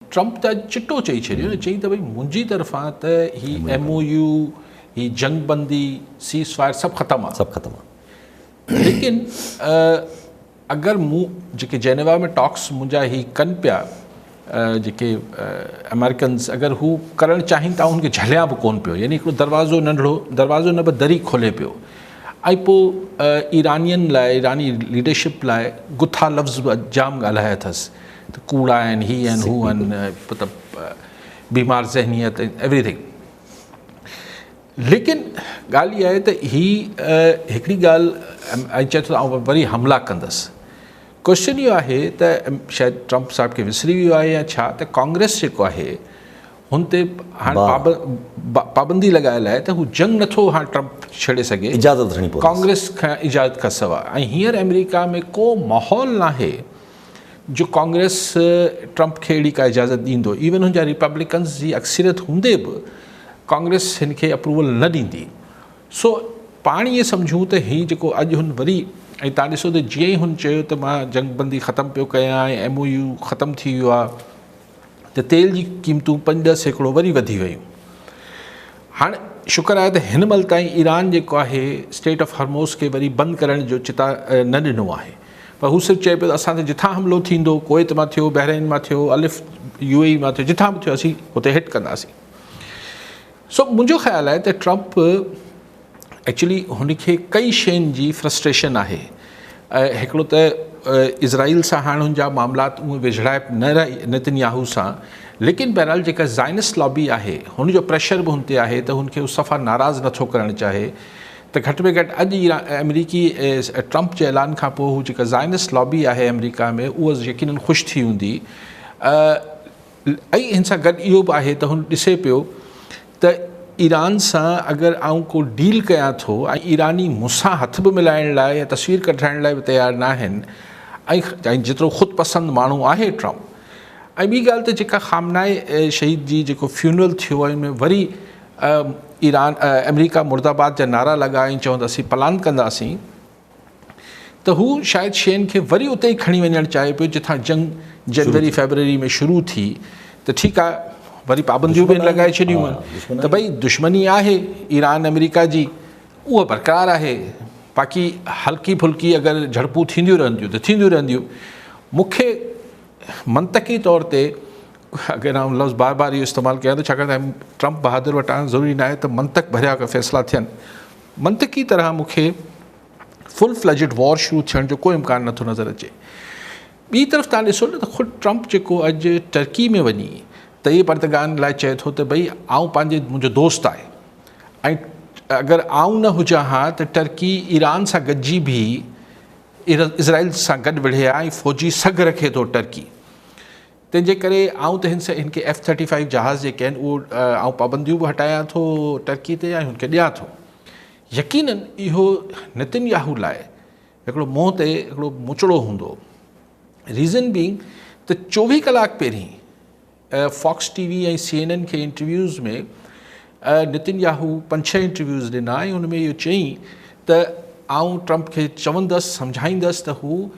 Trump त चिट्टो चई छॾियो न, चई त भई मुंहिंजी तरफ़ां त ही MOU, ही जंगबंदी, सीज़ फायर सभु ख़तमु आहे। लेकिन अगरि मूं जेके जेनेवा में टॉक्स मुंहिंजा ही कनि पिया जेके अमेरिकन्स, अगरि हू करणु चाहिनि था हुनखे झलिया बि कोन पियो, यानी हिकिड़ो दरवाज़ो नंढिड़ो दरवाज़ो न बि दरी खोले पियो। ऐं पोइ ईरानियुनि लाइ, ईरानी लीडरशिप लाइ गुथा लफ़्ज़ बि जाम ॻाल्हाया अथसि त कूड़ा आहिनि, ही आहिनि, हू आहिनि, मतिलबु बीमार ज़हनियत, एवरीथिंग। लेकिन ॻाल्हि इहा आहे त ही हिकिड़ी ॻाल्हि ऐं चए थो आउं वरी हमला कंदसि। क्वेश्चन इहो आहे त शायदि ट्रम्प साहिब खे विसरी वियो आहे या छा, त कांग्रेस जेको आहे हुन ते हाणे पाबंदी लॻायल आहे त हू जंग नथो हाणे ट्रम्प छेड़े सघे, इजाज़त वठणी पवंदी कांग्रेस खां इजाज़त खां सवाइ। ऐं हींअर अमेरिका में को माहौल नाहे जो कांग्रेस ट्रम्प खे अहिड़ी का इजाज़त ॾींदो। इवन हुनजा रिपब्लिकन्स जी अक्सरियत हूंदे बि कांग्रेस हिन खे अप्रूवल न ॾींदी। सो पाण इहे सम्झूं त हीउ जेको अॼु हुन वरी, ऐं तव्हां ॾिसो त जीअं ई हुन चयो त मां जंगबंदी ख़तमु पियो कयां ऐं MOU ख़तमु थी वियो आहे, त तेल जी क़ीमतूं 5-10% वरी वधी वियूं। हाणे शुक्र आहे त हिन महिल ताईं ईरान जेको आहे स्टेट ऑफ हॉर्मोज़ खे वरी बंदि करण जो चिता न ॾिनो आहे, पर हू सिर्फ़ु चए पियो असां ते जिथां हमिलो थींदो, कुवैत मां थियो, बहरीन मां थियो, अलिफ UAE मां थियो, जिथां बि थियो असीं हुते हिट कंदासीं। सो मुंहिंजो ख़्यालु आहे त ट्रम्प एक्चुअली हुनखे कई शयुनि जी फ्रस्ट्रेशन आहे। हिकिड़ो त इज़राइल सां हाणे हुनजा मामलात उहे विझड़ाए न रही नेतन्याहू सां, लेकिन बहरहाल जेका ज़ाइनिस्ट लॉबी आहे हुनजो प्रेशर बि हुन ते आहे त हुनखे सफ़ा नाराज़ नथो करणु चाहे। त घटि में घटि अॼु अमेरिकी ट्रम्प जे ऐलान खां पोइ हू जेका ज़ाइनिस्ट लॉबी आहे अमेरिका में, उहा यकीनन ख़ुशि थी हूंदी। ऐं हिन सां गॾु इहो बि आहे त हुन ॾिसे पियो त ईरान सां अगरि आउं को डील कयां थो ऐं ईरानी मूंसां हथ बि मिलाइण लाइ या तस्वीर कढाइण लाइ बि तयारु न आहिनि, ऐं जेतिरो ख़ुदि पसंदि माण्हू आहे ट्रम्प। ऐं ॿी ॻाल्हि त जेका खामनाए शहीद जी जेको फ्यूनरल थियो आहे, हुनमें वरी ईरान अमेरिका मुर्दाबाद जा नारा लॻा ऐं चवंदा असीं प्लान कंदासीं, त हू शायदि शयुनि खे वरी उते ई खणी वञणु चाहे पियो जिथां जंग जनवरी फेबररी में शुरू थी। त ठीकु आहे, वरी पाबंदियूं बि लॻाए छॾियूं आहिनि त भई दुश्मनी आहे ईरान अमेरिका जी, उहा बरक़रार आहे। बाक़ी हल्की फुल्की अगरि झड़पूं थींदियूं रहंदियूं त थींदियूं रहंदियूं। मूंखे मंतकी तौर ते अगरि आउं लफ़्ज़ बार बार इहो इस्तेमालु कयां त छाकाणि त ट्रम्प बहादुर वटां ज़रूरी न आहे त मंतक भरिया का फ़ैसिला थियनि। मंतकी तरह मूंखे फुल फ्लैजिड वॉर शुरू थियण जो कोई इम्कान नथो नज़र अचे। ॿी तरफ़ तव्हां ॾिसो न त ख़ुदि ट्रम्प जेको अॼु टर्की में वञी त इहे पर्तगान लाइ चए थो त भई मुंहिंजो दोस्त आहे, ऐं अगरि आउं न हुजां हा त टर्की ईरान सां गॾिजी बि इज़राइल सां गॾु विढ़े आहे ऐं फ़ौजी सघ रखे थो टर्की। तंहिंजे करे आउं त हिनखे F-35 जहाज़ जेके आहिनि उहो आउं पाबंदियूं बि हटायां थो टर्की ते ऐं हुनखे ॾियां थो। यकीनन इहो नेतन्याहू लाइ हिकिड़ो मुंहं ते हिकिड़ो मुचड़ो हूंदो। रीज़न बीइंग त 24 कलाक पहिरीं फॉक्स TV ऐं CNN खे इंटरव्यूज़ में नेतन्याहू 5-6 इंटरव्यूज़ ॾिना ऐं हुन में इहो चई त आउं ट्रम्प खे चवंदसि, सम्झाईंदसि त हू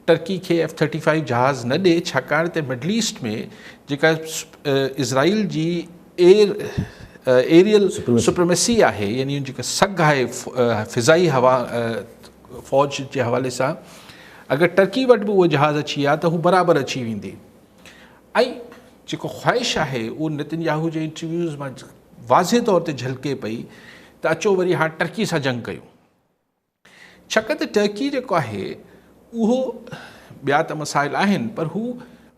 टर्की खे F-35 जहाज़ न ॾिए, छाकाणि त मिडल ईस्ट में जेका इज़राइल जी एरियल सुप्रीमेसी आहे, यानी जेका सघ आहे फ़िज़ाई हवा फ़ौज जे हवाले सां, अगरि टर्की वटि बि उहो जहाज़ अची विया त हू बराबरि अची वेंदी। ऐं जेको ख़्वाहिश आहे उहो नेतन्याहू जे इंटरव्यूज़ मां वाज़े तौर ते झलके पई त अचो वरी हाणे टर्की सां जंग कयूं। छाकाणि त टर्की जेको आहे उहो ॿिया त मसाइल आहिनि, पर हू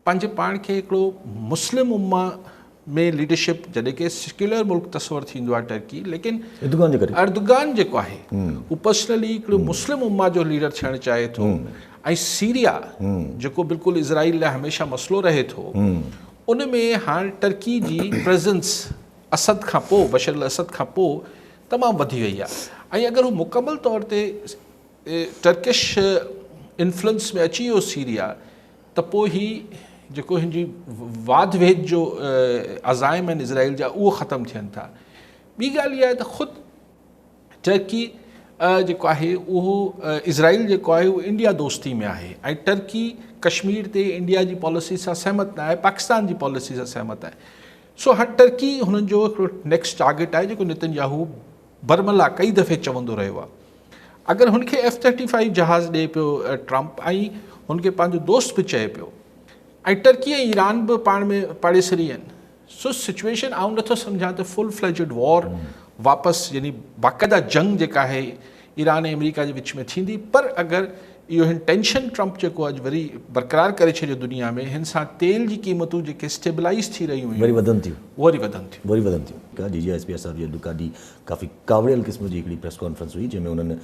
पंहिंजे पाण खे हिकिड़ो मुस्लिम उम्मा में लीडरशिप, जॾहिं कि सेक्युलर मुल्क तस्वर थींदो आहे टर्की, लेकिन अर्दोगान जेको आहे हू पर्सनली हिकिड़ो मुस्लिम उम्मा जो लीडर थियणु चाहे थो। ऐं सीरिया जेको बिल्कुलु इज़राइल लाइ हमेशह मसइलो रहे थो, उन में हाणे टर्की जी प्रेज़ेंस असद खां पोइ, बशर अल असद खां पोइ तमामु वधी वई आहे। ऐं अगरि हू मुकमल तौर ते टर्किश इन्फ्लुएंस में अची वियो सीरिया, त पोइ ही जेको हिन जी वाद वेद जो अज़ाइम आहिनि इज़राइल जा, उहो ख़तमु थियनि था। ॿी ॻाल्हि इहा आहे त ख़ुदि टर्की जेको आहे उहो इज़राइल जेको आहे उहो इंडिया दोस्ती में आहे, ऐं टर्की कश्मीर ते इंडिया जी पॉलिसी सां सहमत न आहे, पाकिस्तान जी पॉलिसी सां सहमत आहे। सो हाणे टर्की हुननि जो हिकिड़ो नेक्स्ट टारगेट आहे जेको नेतन्याहू बरमला कई दफ़े चवंदो रहियो आहे। अगरि हुनखे F-35 जहाज़ ॾिए पियो ट्रंप, ऐं हुनखे पंहिंजो दोस्त बि चए पियो, ऐं टर्की ऐं ईरान बि पाण में पाड़ेसरी आहिनि, सो सिचुएशन आउं नथो सम्झां त फुल फ्लेजेड वॉर वापसि यानी बाक़ाइदा जंग जेका आहे ईरान ऐं अमेरिका जे विच में थींदी। पर अगरि इहो हिन टेंशन ट्रंप जेको अॼु वरी बरक़रार करे छॾियो दुनिया में, हिन सां तेल जी क़ीमतूं जेके स्टेबलाइज़ थी रहियूं वरी वधनि थियूं GSPR साहिब जी अॼु काफ़ी कावड़ियल क़िस्म जी हिकिड़ी प्रेस कॉन्फ्रेंस हुई जंहिंमें उन्हनि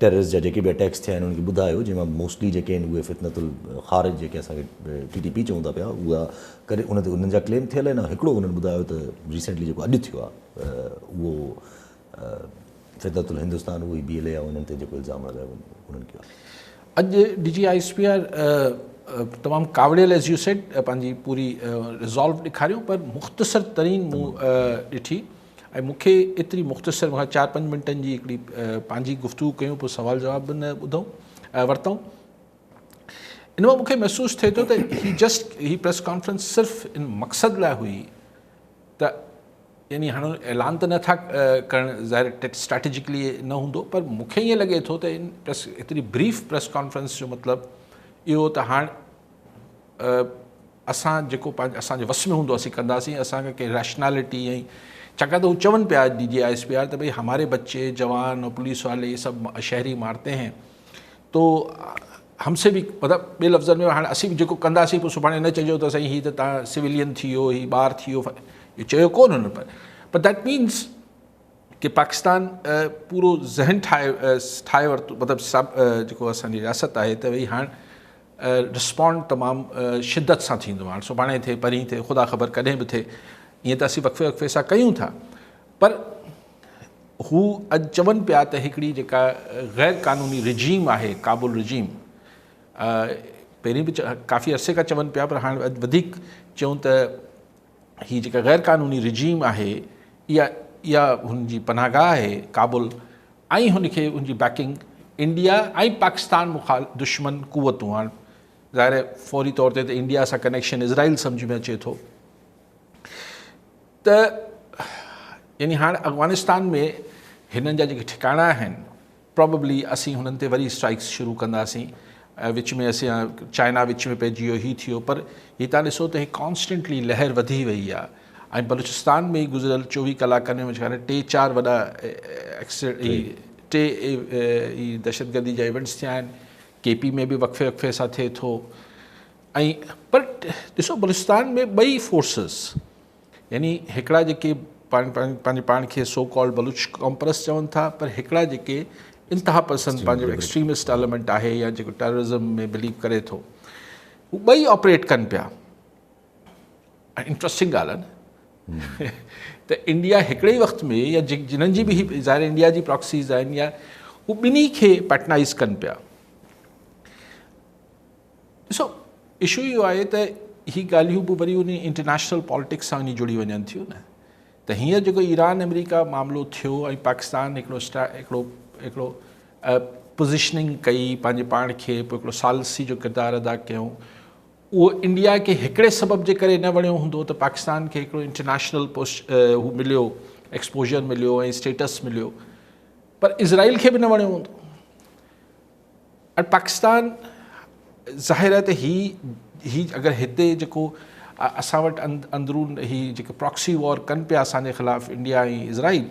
टेररिस्ट जा जेके बि अटैक्स थिया आहिनि उनखे ॿुधायो, जंहिंमां मोस्टली जेके आहिनि उहे फितनतुल ख़ारिज जेके असांखे TTP चऊं था पिया उहा करे उन ते उन्हनि जा क्लेम थियल आहिनि। हिकिड़ो उन्हनि ॿुधायो त रिसेंटली जेको अॼु थियो आहे उहो फितनतुल हिंदुस्तान उहो BLA आहे उन्हनि ते जेको इल्ज़ाम लॻायो उन्हनि कयो आहे। अॼु DGISPR तमामु कावड़ियल एज़ यू सेड पंहिंजी पूरी रिज़ॉल्व ॾेखारियूं, पर मुख़्तसर तरीन मूं ॾिठी, ऐं मूंखे एतिरी मुख़्तसर मूंखे 4-5 मिंटनि जी हिकिड़ी पंहिंजी गुफ़्तगू कयूं, पोइ सुवाल जवाब बि न वरितऊं। इन मां मूंखे महसूसु थिए थो त ही प्रेस कॉन्फ्रेंस सिर्फ़ु इन मक़सद लाइ हुई त यानी हाणे ऐलान त नथा करणु ज़ाहिर स्ट्रेटेजिकली न हूंदो, पर मूंखे ईअं लॻे थो त इन एतिरी ब्रीफ प्रेस कॉन्फ्रेंस जो मतिलबु इहो त हाणे असां जेको असांजे वस में हूंदो असीं कंदासीं, असांखे कंहिं रैशनैलिटी ऐं छाकाणि त हू चवनि पिया DGISPR त भई हमारे बच्चे जवान और पुलिस वाले ये सब शहरी मारते हैं, तो हमसे भी मतिलबु ॿिए लफ़्ज़नि में हाणे असीं बि जेको कंदासीं पोइ सुभाणे न चइजो त साईं हीअ त तव्हां सिविलियन थी वियो, हीअ ॿार थी वियो, इहो चयो कोन हुन। पर दैट मीन्स कि पाकिस्तान पूरो ज़हन ठाहे वरितो, मतिलबु सभु जेको असांजी रियासत आहे त भई हाणे रिस्पॉन्ड तमामु शिदत सां थींदो, हाणे सुभाणे थिए परीं थिए ख़ुदा ख़बर कॾहिं बि थिए, ईअं त असीं वक़फ़े सां कयूं था। पर हू अॼु चवनि पिया त हिकिड़ी जेका ग़ैर क़ानूनी रिजीम आहे काबुल रिजीम, पहिरीं बि काफ़ी अरसे खां चवनि पिया, पर हाणे अॼु वधीक चयूं त हीअ जेका ग़ैर क़ानूनी रिजीम आहे इहा हुनजी पनाहगाह आहे काबुल, ऐं हुनखे हुनजी बैकिंग इंडिया ऐं पाकिस्तान दुश्मन क़ुवतूं, हाणे ज़ाहिर फौरी तौर ते त इंडिया सां कनेक्शन इज़राइल सम्झ में अचे थो, त यानी हाणे अफ़गानिस्तान में हिननि जा जेके ठिकाणा आहिनि प्रॉबेबली असीं हुननि ते वरी स्ट्राइक्स शुरू कंदासीं, विच में असीं चाइना विच में पइजी वियो, हीअ थी वियो, पर हीअ तव्हां ॾिसो त हीअ कॉन्स्टेंटली लहर वधी वई आहे। ऐं बलूचिस्तान में ई गुज़िरियल 24 कलाकनि में 3-4 वॾा दहशतगर्दी जा इवेंट्स थिया आहिनि, KP में बि वक़फ़े सां थिए थो। ऐं पर ॾिसो बलूचिस्तान में ॿई फोर्सिस यानी हिकिड़ा जेके पंहिंजे पाण खे सो कॉल्ड बलूच कॉम्प्रेस चवनि था, पर हिकिड़ा जेके इंतिहा पसंदि पंहिंजो एक्सट्रीमिस्ट एलिमेंट आहे या जेको टेररिज़म में बिलीव करे थो, हू ॿई ऑपरेट कनि पिया। इंट्रस्टिंग ॻाल्हि आहे न त इंडिया हिकिड़े ई वक़्त में या जिन्हनि जी बि ज़ाहिर इंडिया जी प्रॉक्सीज़ आहिनि या हू ॿिन्ही खे पैटर्नाइज़ कनि पिया। ॾिसो इशू इहो आहे त ही ॻाल्हियूं बि वरी उन इंटरनेशनल पॉलिटिक्स सां वञी जुड़ी वञनि थियूं न, त हींअर जेको ईरान अमेरिका मामिलो थियो ऐं पाकिस्तान हिकिड़ो पोज़ीशनिंग कई पंहिंजे पाण खे, पोइ हिकिड़ो सालसी जो किरदारु अदा कयूं, उहो इंडिया खे हिकिड़े सबब जे करे न वणियो हूंदो त पाकिस्तान खे हिकिड़ो इंटरनेशनल हू मिलियो, एक्सपोजर मिलियो ऐं स्टेटस मिलियो, पर इज़राइल खे बि न वणियो हूंदो। ऐं पाकिस्तान ज़ाहिर आहे त ही अगरि हिते जेको असां वटि अंदरून ही जेके प्रॉक्सी वॉर कनि पिया असांजे ख़िलाफ़ु इंडिया ऐं इज़राइल,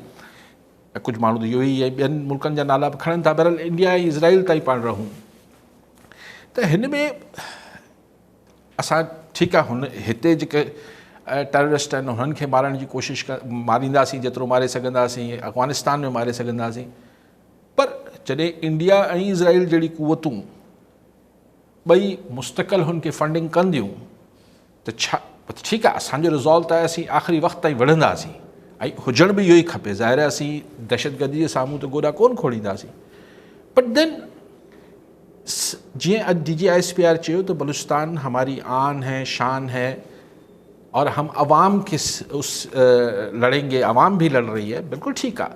कुझु माण्हू त इहो ई ऐं ॿियनि मुल्कनि जा नाला बि खणनि था, बहरहाल इंडिया ऐं इज़राइल ताईं पाण रहूं, त हिन में असां ठीकु आहे हुन हिते जेके टेररिस्ट आहिनि हुननि खे मारण जी कोशिशि मारींदासीं जेतिरो मारे सघंदासीं, अफ़गानिस्तान में मारे सघंदासीं, पर जॾहिं इंडिया ऐं इज़राइल जहिड़ी क़ुवतूं ॿई मुस्तक़िल हुनखे फंडिंग कंदियूं त छा ठीकु आहे असांजो रिज़ॉल्व त आहे असीं आख़िरी वक़्त ताईं वढ़ंदासीं ऐं हुजण बि इहो ई खपे, ज़ाहिर आहे असीं दहशतगर्दी जे साम्हूं त गोॾा कोन खोड़ींदासीं, बट देन जिएं अॼु DGISPR चयो तो बलूचिस्तान हमारी आन है, शान है और हम आवाम के उस लड़ेंगे, आवाम भी लड़ रही है, बिल्कुल ठीक है,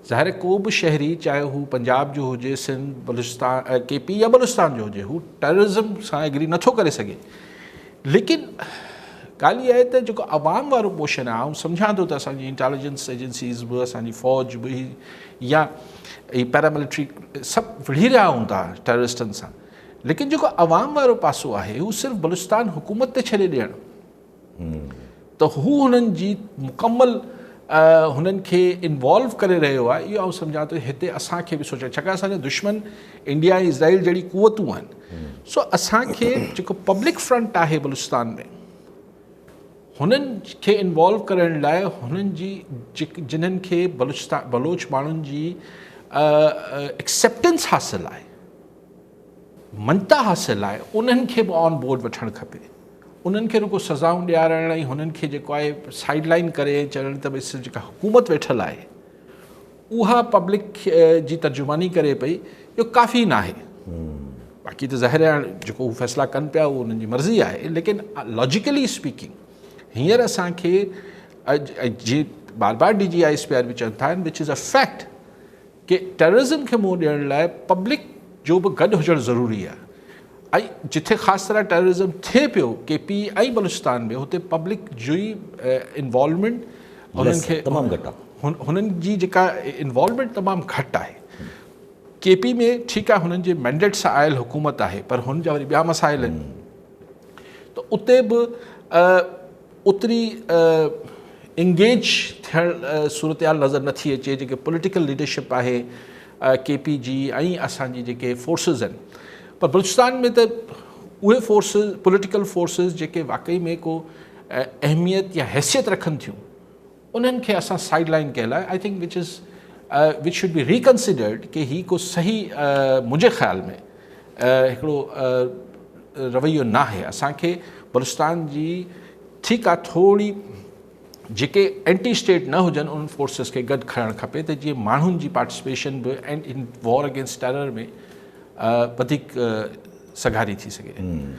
ज़ाहिर है को बि शहरी चाहे हू पंजाब जो हुजे, सिंध, बलूचिस्तान, KP या बलूचिस्तान जो हुजे, हू टेररिज़म सां एग्री नथो करे सघे। लेकिन ॻाल्हि इहा आहे त जेको अवाम वारो पोर्शन आहे, ऐं सम्झां थो त असांजी इंटेलिजेंस एजेंसीज़ बि, असांजी फ़ौज बि या ही पैरामिलिट्री सभु विढ़ी रहिया हूंदा टेररिस्टनि सां, लेकिन जेको अवाम वारो पासो आहे हू सिर्फ़ु बलूचिस्तान हुकूमत ते छॾे ॾियणु, त हू हुननि जी मुकमल हुननि खे इन्वॉल्व करे रहियो आहे, इहो आउं सम्झां थो हिते असांखे बि सोचणु, छाकाणि असांजा दुश्मन इंडिया ऐं इज़राइल जहिड़ी क़ुवतूं आहिनि। सो असांखे जेको पब्लिक फ्रंट आहे बलूचिस्तान में, हुननि खे इन्वॉल्व करण लाइ हुननि जी जिन्हनि खे बलोच माण्हुनि जी एक्सेप्टेंस हासिलु आहे, मञता हासिलु आहे, उन्हनि खे बि ऑन बोर्ड वठणु खपे। उन्हनि खे रुगो सज़ाऊं ॾियारण ऐं हुननि खे जेको आहे साइड लाइन करे चवण त भई जेका हुकूमत वेठल आहे उहा पब्लिक जी तर्जुमानी करे पई, इहो काफ़ी न आहे। बाक़ी त ज़ाहिर आहे जेको हू फ़ैसिला कनि पिया उहो उन्हनि जी मर्ज़ी आहे, लेकिन लॉजिकली स्पीकिंग हींअर असांखे जीअं बार बार DG/ISPR बि चवनि था आहिनि, विच इज़ अ फैक्ट कि टेररिज़म खे मुंहुं ॾियण लाइ पब्लिक जो बि गॾु हुजणु ज़रूरी आहे। ऐं जिथे ख़ासि तरह टेररिज़म थिए पियो KP ऐं बलूचिस्तान में, हुते पब्लिक जो ई इन्वॉल्वमेंट हुननि खे तमामु घटि आहे, हुननि जी जेका इन्वॉल्वमेंट तमामु घटि आहे। KP में ठीकु आहे हुननि जे मैंडेट सां आयल हुकूमत आहे, पर हुन जा वरी ॿिया मसाइल आहिनि, त उते बि उतरी इंगेज थियणु सूरत नज़र नथी अचे। जेके पॉलिटिकल लीडरशिप आहे KP जी ऐं असांजी जेके फोर्सिस आहिनि, पर बलूचिस्तान में त उहे फोर्सिस पॉलिटिकल फोर्सिस जेके वाकई में को अहमियत या हैसियत रखनि थियूं, उन्हनि खे असां साइड लाइन कयल आहे। I think which should be reconsidered कि ही को सही मुंहिंजे ख़्याल में हिकिड़ो रवैयो न आहे। असांखे बलूचिस्तान जी ठीकु आहे थोरी जेके एंटी स्टेट न हुजनि उन्हनि फोर्सिस खे गॾु खणणु खपे, त जीअं माण्हुनि जी पार्टिसिपेशन बि and in war against terror में वधीक सघारी थी सघे।